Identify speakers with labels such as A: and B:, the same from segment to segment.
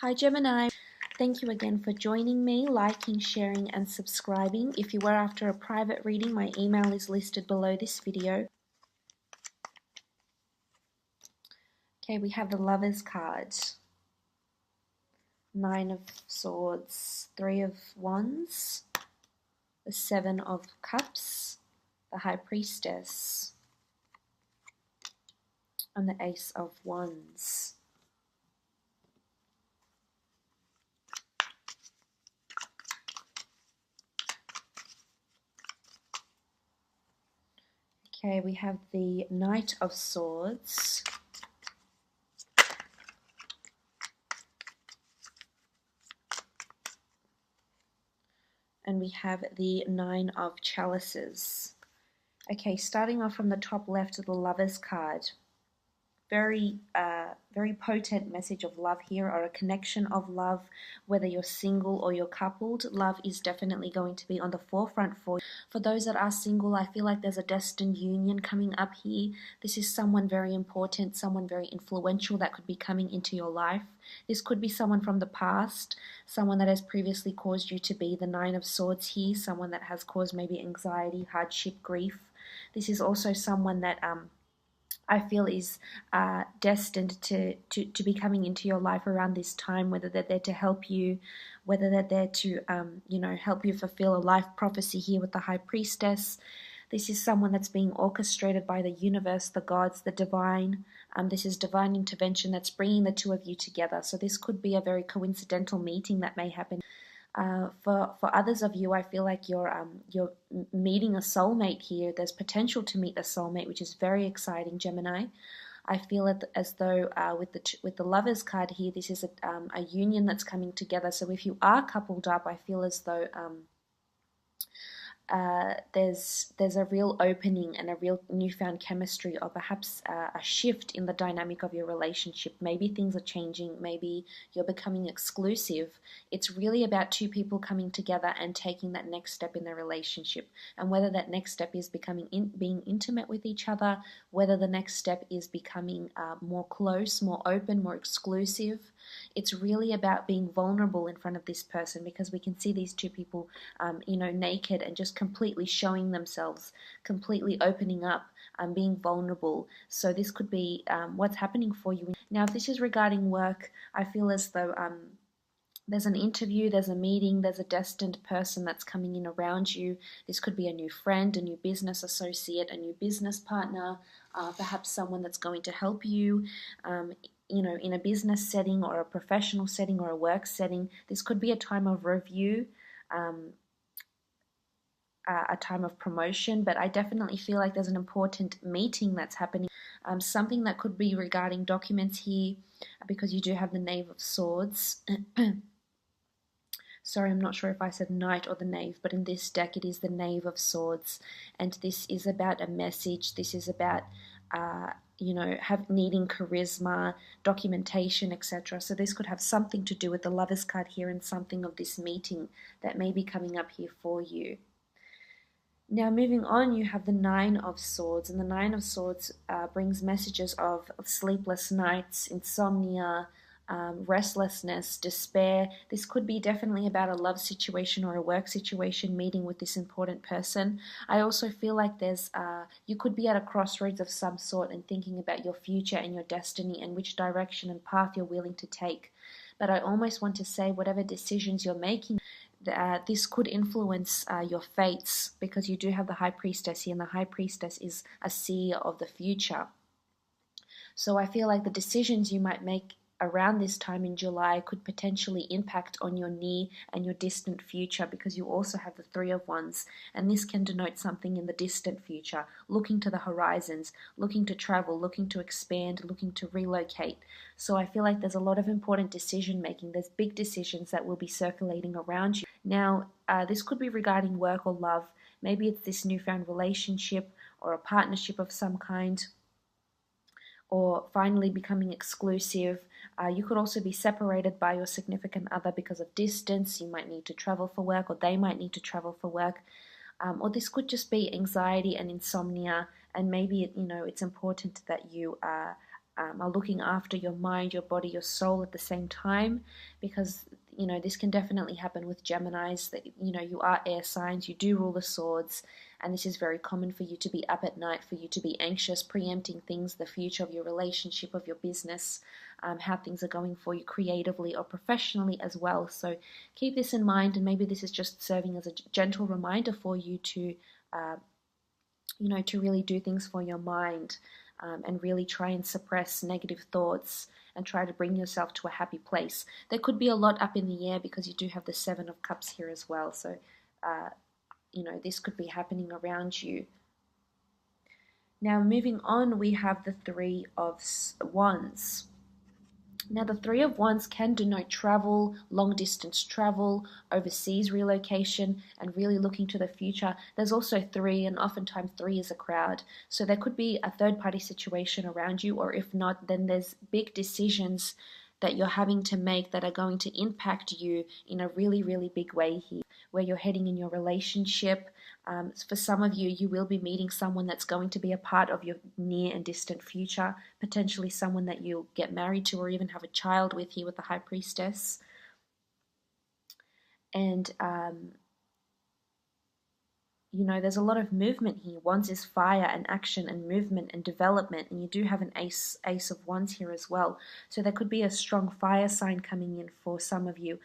A: Hi Gemini, thank you again for joining me, liking, sharing and subscribing. If you were after a private reading, my email is listed below this video. Okay, we have the Lovers card, Nine of Swords, Three of Wands, the Seven of Cups, the High Priestess, and the Ace of Wands. Okay, we have the Knight of Swords, and we have the Nine of Chalices. Okay, starting off from the top left of the Lovers card, very potent message of love here, or a connection of love, whether you're single or you're coupled. Love is definitely going to be on the forefront for you. For those that are single, I feel like there's a destined union coming up here. This is someone very important, someone very influential that could be coming into your life. This could be someone from the past, someone that has previously caused you to be the Nine of Swords here, someone that has caused maybe anxiety, hardship, grief. This is also someone that I feel is destined to be coming into your life around this time, whether they're there to help you, whether they're there to, help you fulfill a life prophecy here with the High Priestess. This is someone that's being orchestrated by the universe, the gods, the divine. This is divine intervention that's bringing the two of you together. So this could be a very coincidental meeting that may happen. For others of you, I feel like you're meeting a soulmate here. There's potential to meet a soulmate, which is very exciting, Gemini. I feel it as though with the Lovers card here, this is a union that's coming together. So if you are coupled up, I feel as though there's a real opening and a real newfound chemistry, or perhaps a shift in the dynamic of your relationship. Maybe things are changing, maybe you're becoming exclusive. It's really about two people coming together and taking that next step in their relationship, and whether that next step is being intimate with each other, whether the next step is becoming more close, more open, more exclusive. It's really about being vulnerable in front of this person, because we can see these two people naked and just completely showing themselves, completely opening up, being vulnerable. So this could be what's happening for you. Now, if this is regarding work, I feel as though there's an interview, there's a meeting, there's a destined person that's coming in around you. This could be a new friend, a new business associate, a new business partner, perhaps someone that's going to help you, in a business setting or a professional setting or a work setting. This could be a time of review, a time of promotion, but I definitely feel like there's an important meeting that's happening. Something that could be regarding documents here, because you do have the Knave of Swords. Sorry, I'm not sure if I said Knight or the Knave, but in this deck it is the Knave of Swords, and this is about a message. This is about needing charisma, documentation, etc. So this could have something to do with the Lovers card here, and something of this meeting that may be coming up here for you. Now, moving on, you have the Nine of Swords, and the Nine of Swords brings messages of sleepless nights, insomnia, restlessness, despair. This could be definitely about a love situation or a work situation, meeting with this important person. I also feel like you could be at a crossroads of some sort and thinking about your future and your destiny and which direction and path you're willing to take. But I almost want to say, whatever decisions you're making, this could influence your fates, because you do have the High Priestess here, and the High Priestess is a seer of the future. So I feel like the decisions you might make around this time in July could potentially impact on your near and your distant future, because you also have the Three of Wands, and this can denote something in the distant future, looking to the horizons, looking to travel, looking to expand, looking to relocate. So I feel like there's a lot of important decision making. There's big decisions that will be circulating around you. Now, this could be regarding work or love. Maybe it's this newfound relationship or a partnership of some kind, or finally becoming exclusive. You could also be separated by your significant other because of distance. You might need to travel for work, or they might need to travel for work. Or this could just be anxiety and insomnia, and maybe it's important that you are looking after your mind, your body, your soul at the same time, because this can definitely happen with Geminis, that you are air signs, you do rule the swords, and this is very common for you to be up at night, for you to be anxious, preempting things, the future of your relationship, of your business, how things are going for you creatively or professionally as well. So keep this in mind, and maybe this is just serving as a gentle reminder for you to to really do things for your mind, and really try and suppress negative thoughts and try to bring yourself to a happy place. There could be a lot up in the air because you do have the Seven of Cups here as well. So, this could be happening around you. Now, moving on, we have the Three of Wands. Now, the Three of Wands can denote travel, long distance travel, overseas relocation, and really looking to the future. There's also three, and oftentimes three is a crowd. So there could be a third party situation around you, or if not, then there's big decisions that you're having to make that are going to impact you in a really, really big way here, where you're heading in your relationship. For some of you, you will be meeting someone that's going to be a part of your near and distant future, potentially someone that you'll get married to or even have a child with here with the High Priestess. And, there's a lot of movement here. Wands is fire and action and movement and development, and you do have an ace of Wands here as well. So there could be a strong fire sign coming in for some of you.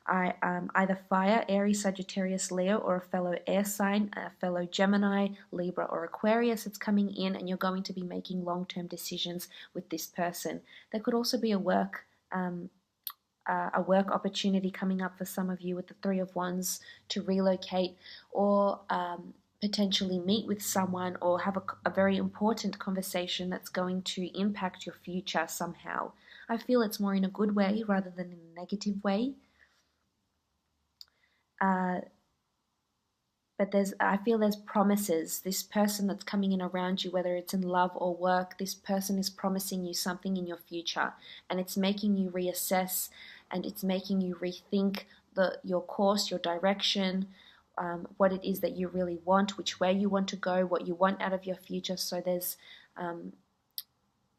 A: Either fire, Aries, Sagittarius, Leo, or a fellow air sign, a fellow Gemini, Libra, or Aquarius that's coming in, and you're going to be making long-term decisions with this person. There could also be a work opportunity coming up for some of you with the Three of Wands to relocate, or potentially meet with someone, or have a very important conversation that's going to impact your future somehow. I feel it's more in a good way rather than in a negative way. But I feel there's promises. This person that's coming in around you, whether it's in love or work, this person is promising you something in your future, and it's making you reassess, and it's making you rethink your course, your direction, what it is that you really want, which way you want to go, what you want out of your future. So there's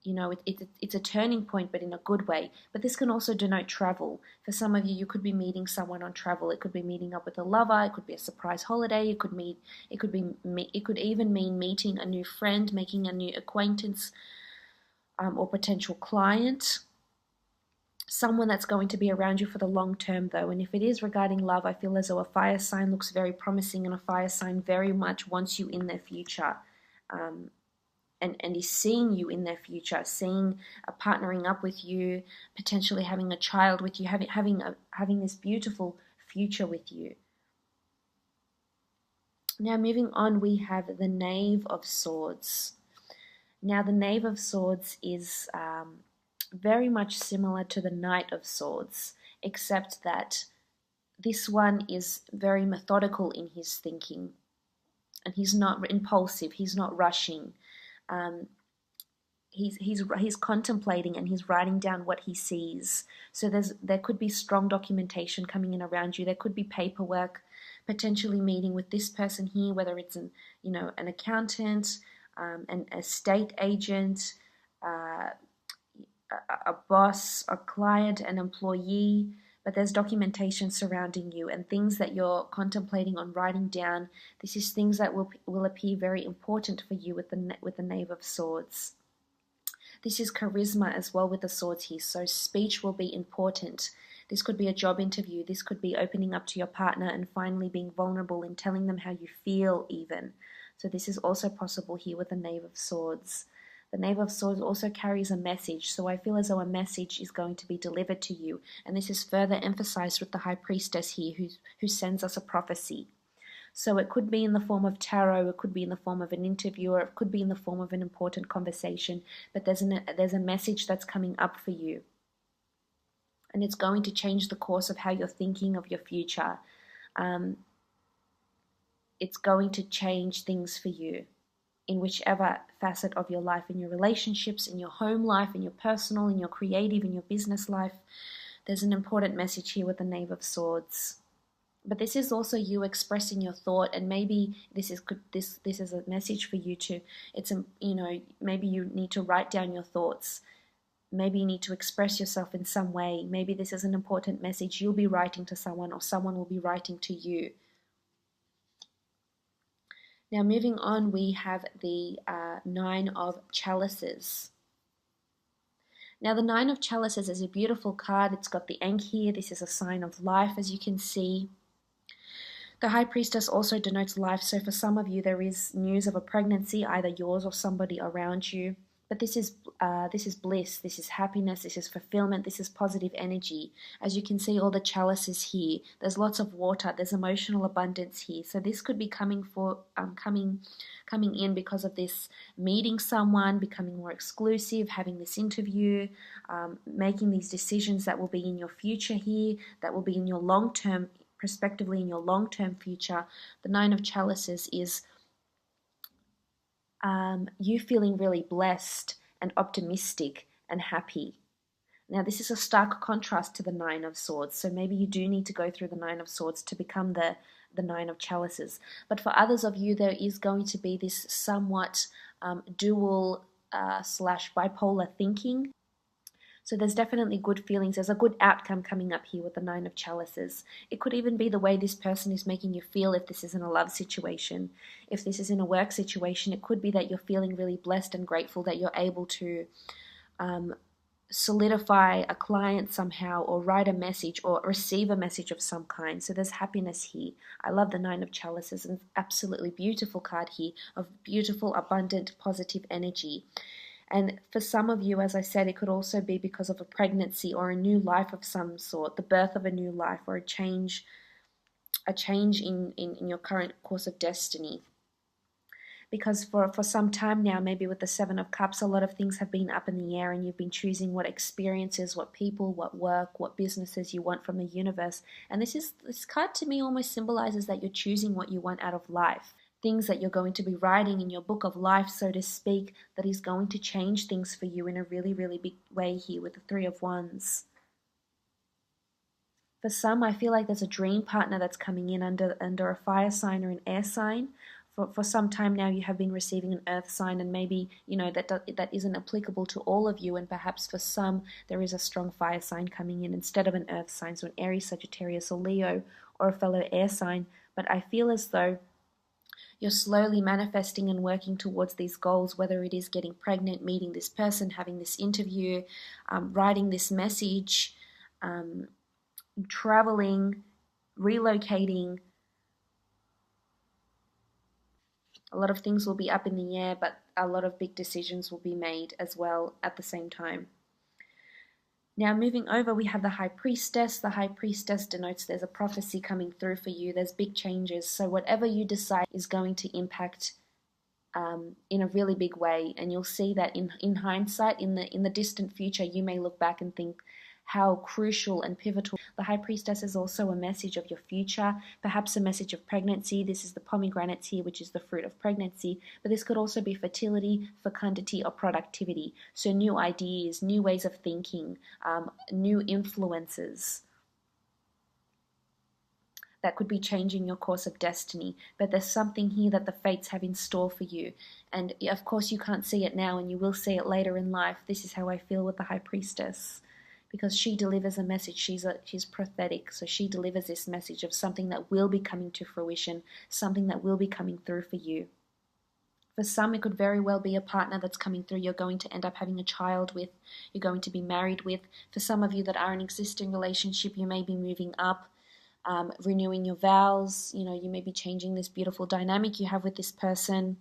A: it's a turning point, but in a good way. But this can also denote travel. For some of you, you could be meeting someone on travel. It could be meeting up with a lover. It could be a surprise holiday. It could even mean meeting a new friend, making a new acquaintance, or potential client. Someone that's going to be around you for the long term, though. And if it is regarding love, I feel as though a fire sign looks very promising, and a fire sign very much wants you in their future. And is seeing you in their future, seeing partnering up with you, potentially having a child with you, having this beautiful future with you. Now, moving on, we have the Knave of Swords. Now, the Knave of Swords is very much similar to the Knight of Swords, except that this one is very methodical in his thinking, and he's not impulsive, he's not rushing. He's contemplating, and he's writing down what he sees. So there could be strong documentation coming in around you. There could be paperwork, potentially meeting with this person here, whether it's an accountant, an estate agent, a boss, a client, an employee. But there's documentation surrounding you and things that you're contemplating on writing down. This is things that will appear very important for you with the Knave of Swords. This is charisma as well with the swords here, so speech will be important. This could be a job interview. This could be opening up to your partner and finally being vulnerable and telling them how you feel even. So this is also possible here with the Knave of Swords. The Knave of Swords also carries a message, so I feel as though a message is going to be delivered to you, and this is further emphasized with the High Priestess here, who sends us a prophecy. So it could be in the form of tarot, it could be in the form of an interview, or it could be in the form of an important conversation, but there's a message that's coming up for you, and it's going to change the course of how you're thinking of your future. It's going to change things for you in whichever facet of your life, in your relationships, in your home life, in your personal, in your creative, in your business life. There's an important message here with the Knave of Swords. But this is also you expressing your thought, and maybe this is a message for you to, maybe you need to write down your thoughts maybe you need to express yourself in some way. Maybe this is an important message you'll be writing to someone, or someone will be writing to you. Now moving on, we have the Nine of Chalices. Now the Nine of Chalices is a beautiful card. It's got the Ankh here. This is a sign of life, as you can see. The High Priestess also denotes life, so for some of you there is news of a pregnancy, either yours or somebody around you. But this is bliss, this is happiness, this is fulfillment, this is positive energy. As you can see, all the chalices here. There's lots of water, there's emotional abundance here. So this could be coming in because of this meeting someone, becoming more exclusive, having this interview, making these decisions that will be in your future here, that will be in your long-term, prospectively in your long-term future. The Nine of Chalices is you feeling really blessed and optimistic and happy. Now this is a stark contrast to the Nine of Swords, so maybe you do need to go through the Nine of Swords to become the Nine of Chalices. But for others of you, there is going to be this somewhat dual slash bipolar thinking. So there's definitely good feelings. There's a good outcome coming up here with the Nine of Chalices. It could even be the way this person is making you feel if this is in a love situation. If this is in a work situation, it could be that you're feeling really blessed and grateful that you're able to solidify a client somehow, or write a message, or receive a message of some kind. So there's happiness here. I love the Nine of Chalices, and absolutely beautiful card here of beautiful, abundant, positive energy. And for some of you, as I said, it could also be because of a pregnancy or a new life of some sort, the birth of a new life, or a change in your current course of destiny. Because for some time now, maybe with the Seven of Cups, a lot of things have been up in the air, and you've been choosing what experiences, what people, what work, what businesses you want from the universe. And this card to me almost symbolizes that you're choosing what you want out of life. Things that you're going to be writing in your book of life, so to speak, that is going to change things for you in a really, really big way here with the Three of Wands. For some, I feel like there's a dream partner that's coming in under a fire sign or an air sign. For some time now, you have been receiving an earth sign, and maybe, you know, that isn't applicable to all of you, and perhaps for some, there is a strong fire sign coming in instead of an earth sign, so an Aries, Sagittarius, or Leo, or a fellow air sign. But I feel as though you're slowly manifesting and working towards these goals, whether it is getting pregnant, meeting this person, having this interview, writing this message, traveling, relocating. A lot of things will be up in the air, but a lot of big decisions will be made as well at the same time. Now moving over, we have the High Priestess. The High Priestess denotes there's a prophecy coming through for you. There's big changes. So whatever you decide is going to impact in a really big way. And you'll see that in hindsight, in the distant future, you may look back and think how crucial and pivotal. The High Priestess is also a message of your future, perhaps a message of pregnancy. This is the pomegranate here, which is the fruit of pregnancy, but this could also be fertility, fecundity, or productivity. So new ideas, new ways of thinking, new influences that could be changing your course of destiny. But there's something here that the fates have in store for you. And of course you can't see it now, and you will see it later in life. This is how I feel with the High Priestess, because she delivers a message. She's prophetic, so she delivers this message of something that will be coming to fruition, something that will be coming through for you. For some, it could very well be a partner that's coming through. You're going to end up having a child with, you're going to be married with. For some of you that are in an existing relationship, you may be moving up, renewing your vows. You know, you may be changing this beautiful dynamic you have with this person.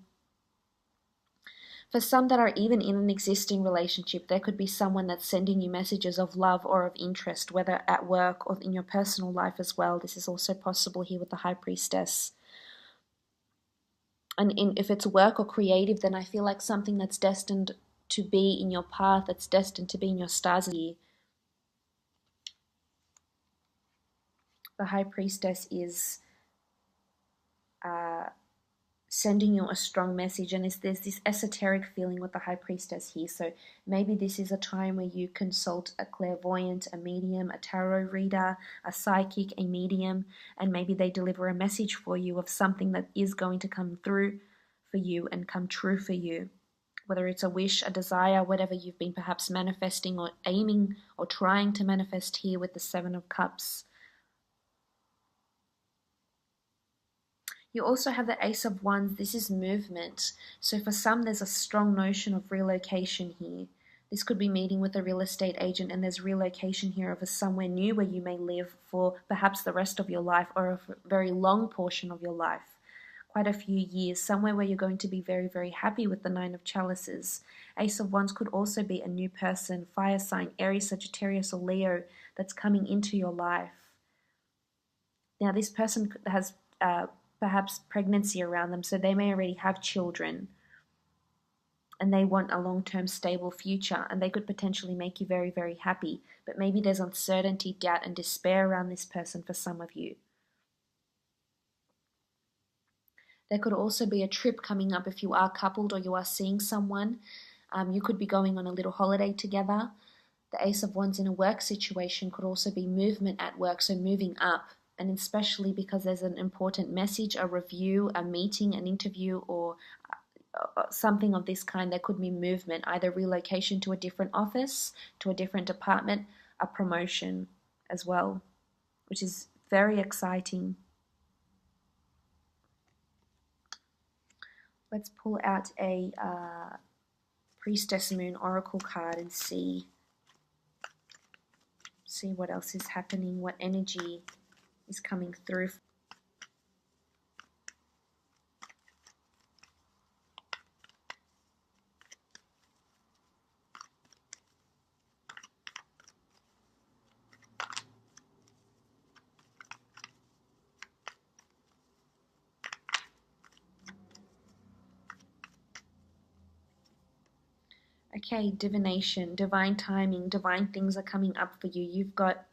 A: For some that are even in an existing relationship, there could be someone that's sending you messages of love or of interest, whether at work or in your personal life as well. This is also possible here with the High Priestess. And if it's work or creative, then I feel like something that's destined to be in your path, that's destined to be in your stars here. The High Priestess is sending you a strong message, and there's this esoteric feeling with the High Priestess here. So maybe this is a time where you consult a clairvoyant, a medium, a tarot reader, a psychic, a medium, and maybe they deliver a message for you of something that is going to come through for you and come true for you. whether it's a wish, a desire, whatever you've been perhaps manifesting or aiming or trying to manifest here with the Seven of Cups. You also have the Ace of Wands. This is movement. So for some, there's a strong notion of relocation here. This could be meeting with a real estate agent, and there's relocation here of somewhere new where you may live for perhaps the rest of your life, or a very long portion of your life, quite a few years, somewhere where you're going to be very, very happy with the Nine of Chalices. Ace of Wands could also be a new person, fire sign, Aries, Sagittarius, or Leo, that's coming into your life. Now, this person has perhaps pregnancy around them, so they may already have children, and they want a long-term stable future, and they could potentially make you very, very happy. But maybe there's uncertainty, doubt, and despair around this person for some of you. There could also be a trip coming up if you are coupled or you are seeing someone. You could be going on a little holiday together. The Ace of Wands in a work situation could also be movement at work, so moving up. And especially because there's an important message, a review, a meeting, an interview, or something of this kind, there could be movement, either relocation to a different office, to a different department, a promotion as well, which is very exciting. Let's pull out a Priestess Moon Oracle card and see what else is happening, what energy is coming through. Okay, divination, divine timing, divine things are coming up for you. You've got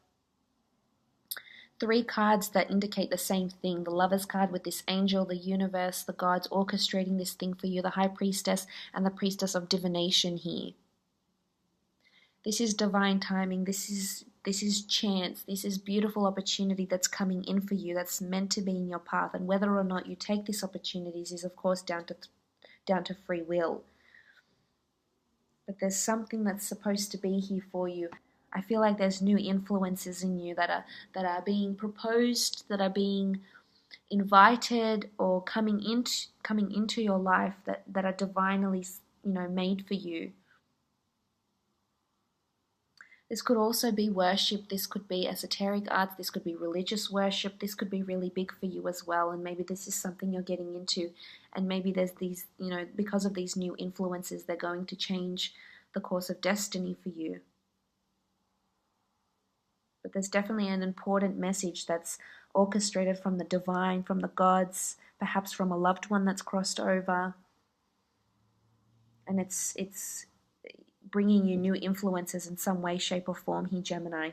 A: 3 cards that indicate the same thing. The Lover's card with this angel, the universe, the gods orchestrating this thing for you, the High Priestess, and the Priestess of Divination here. This is divine timing. This is chance. This is beautiful opportunity that's coming in for you, that's meant to be in your path. And whether or not you take these opportunities is, of course, down to free will. But there's something that's supposed to be here for you. I feel like there's new influences in you that are being proposed, that are being invited, or coming into your life that are divinely, made for you. This could also be worship. This could be esoteric arts. This could be religious worship. This could be really big for you as well. And maybe this is something you're getting into. And maybe there's these, because of these new influences, they're going to change the course of destiny for you. But there's definitely an important message that's orchestrated from the divine, from the gods, perhaps from a loved one that's crossed over. And it's bringing you new influences in some way, shape, or form here, Gemini.